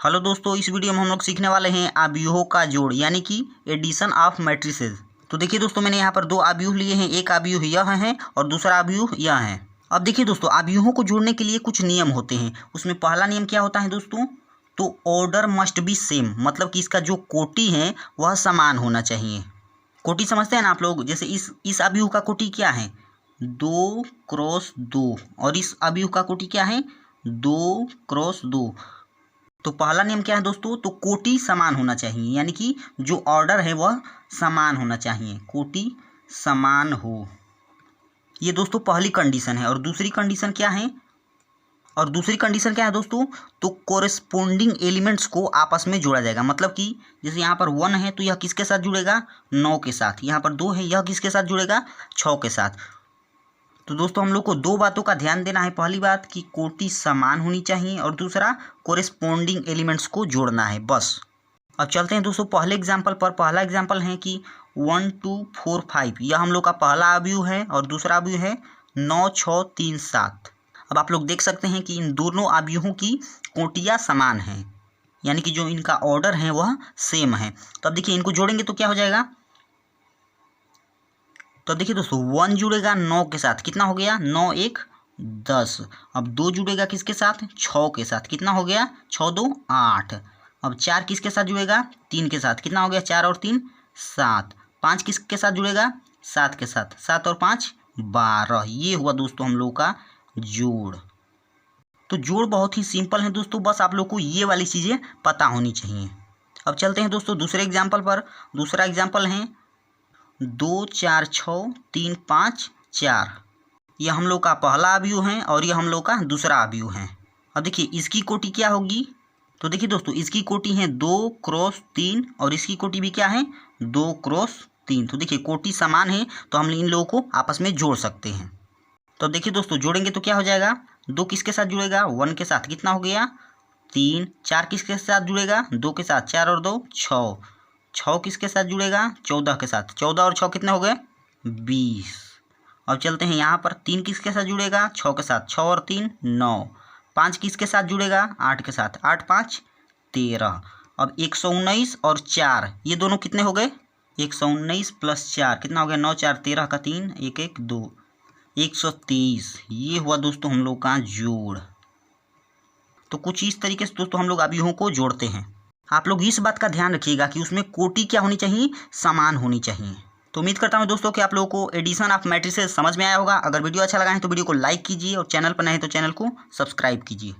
Hello दोस्तों, इस video में हम लोग सीखने वाले हैं अवयवों का जोड़ यानी कि एडिशन ऑफ मैट्रिसेस। तो देखिए दोस्तों, मैंने यहाँ पर दो अवयव लिए हैं। एक अवयव यह है और दूसरा अवयव यह है। अब देखिए दोस्तों, अवयवों को जोड़ने के लिए कुछ नियम होते हैं। उसमें पहला नियम क्या होता है दोस्तों, तो ऑर्डर मस्ट बी सेम, मतलब कि इसका जो कोटि है वह समान होना चाहिए। कोटि समझते हैं ना आप लोग। जैसे इस अवयव का कोटि क्या है, 2 क्रॉस 2, और इस अवयव का कोटि क्या है, 2 क्रॉस 2। तो पहला नियम क्या है दोस्तों, तो कोटि समान होना चाहिए, यानी कि जो ऑर्डर है वह समान होना चाहिए, कोटि समान हो। ये दोस्तों पहली कंडीशन है। और दूसरी कंडीशन क्या है, दोस्तों, तो कोरेस्पोंडिंग एलिमेंट्स को आपस में जोड़ा जाएगा। मतलब कि जैसे यहाँ पर 1 है तो यह किसके साथ जुड़ेगा, 9 के साथ। यहाँ पर 2 है, यह किसके साथ जुड़ेगा, 6 के साथ। तो दोस्तों हम लोग को दो बातों का ध्यान देना है। पहली बात कि कोटि समान होनी चाहिए, और दूसरा कोरेस्पोंडिंग एलिमेंट्स को जोड़ना है, बस। अब चलते हैं दोस्तों पहले एग्जाम्पल पर। पहला एग्जाम्पल है कि 1 2 4 5, यह हम लोग का पहला अवयव है और दूसरा अवयव है 9 6 3 7। अब आप लोग देख सकते हैं कि इन दोनों अवयवों की कोटियाँ समान हैं, यानी कि जो इनका ऑर्डर है वह सेम है। तो अब देखिए इनको जोड़ेंगे तो क्या हो जाएगा। तो देखिए दोस्तों 1 जुड़ेगा 9 के साथ, कितना हो गया, 9 1 10। अब 2 जुड़ेगा किसके साथ, 6 के साथ, कितना हो गया, 6 2 8। अब 4 किसके साथ जुड़ेगा, 3 के साथ, कितना हो गया, 4 और 3 7। 5 किसके साथ जुड़ेगा, 7 के साथ, 7 और 5 12। ये हुआ दोस्तों हम लोग का जोड़। तो जोड़ बहुत ही सिंपल है दोस्तों, बस आप लोग को ये वाली चीज़ें पता होनी चाहिए। अब चलते हैं दोस्तों दूसरे एग्जाम्पल पर। दूसरा एग्जाम्पल है 2 4 6 3 5 4। यह हम लोग का पहला अवयव है और यह हम लोग का दूसरा अवयव है। अब देखिए इसकी कोटि क्या होगी, तो देखिए दोस्तों इसकी कोटि है 2 क्रॉस 3, और इसकी कोटि भी क्या है, 2 क्रॉस 3। तो देखिए कोटि समान है, तो हम इन लोगों को आपस में जोड़ सकते हैं। तो देखिए दोस्तों जोड़ेंगे तो क्या हो जाएगा, 2 किसके साथ जुड़ेगा, 1 के साथ, कितना हो गया, 3। 4 किसके साथ जुड़ेगा, 2 के साथ, 4 और 2 6। 6 किसके साथ जुड़ेगा, 14 के साथ, 14 और 6 कितने हो गए, 20। अब चलते हैं यहाँ पर 3 किसके साथ जुड़ेगा, 6 के साथ, 6 और 3 9। 5 किसके साथ जुड़ेगा, 8 के साथ, 8 5 13। अब 119 और 4, ये दोनों कितने हो गए, 119 प्लस 4 कितना हो गया, 9 4 13 का 3 1 1 2, 123। ये हुआ दोस्तों हम लोग का जोड़। तो कुछ इस तरीके से दोस्तों हम लोग अवयवों को जोड़ते हैं। आप लोग इस बात का ध्यान रखिएगा कि उसमें कोटि क्या होनी चाहिए, समान होनी चाहिए। तो उम्मीद करता हूं दोस्तों कि आप लोगों को एडिशन ऑफ मैट्रिसेस समझ में आया होगा। अगर वीडियो अच्छा लगा है तो वीडियो को लाइक कीजिए, और चैनल पर नए हैं तो चैनल को सब्सक्राइब कीजिए।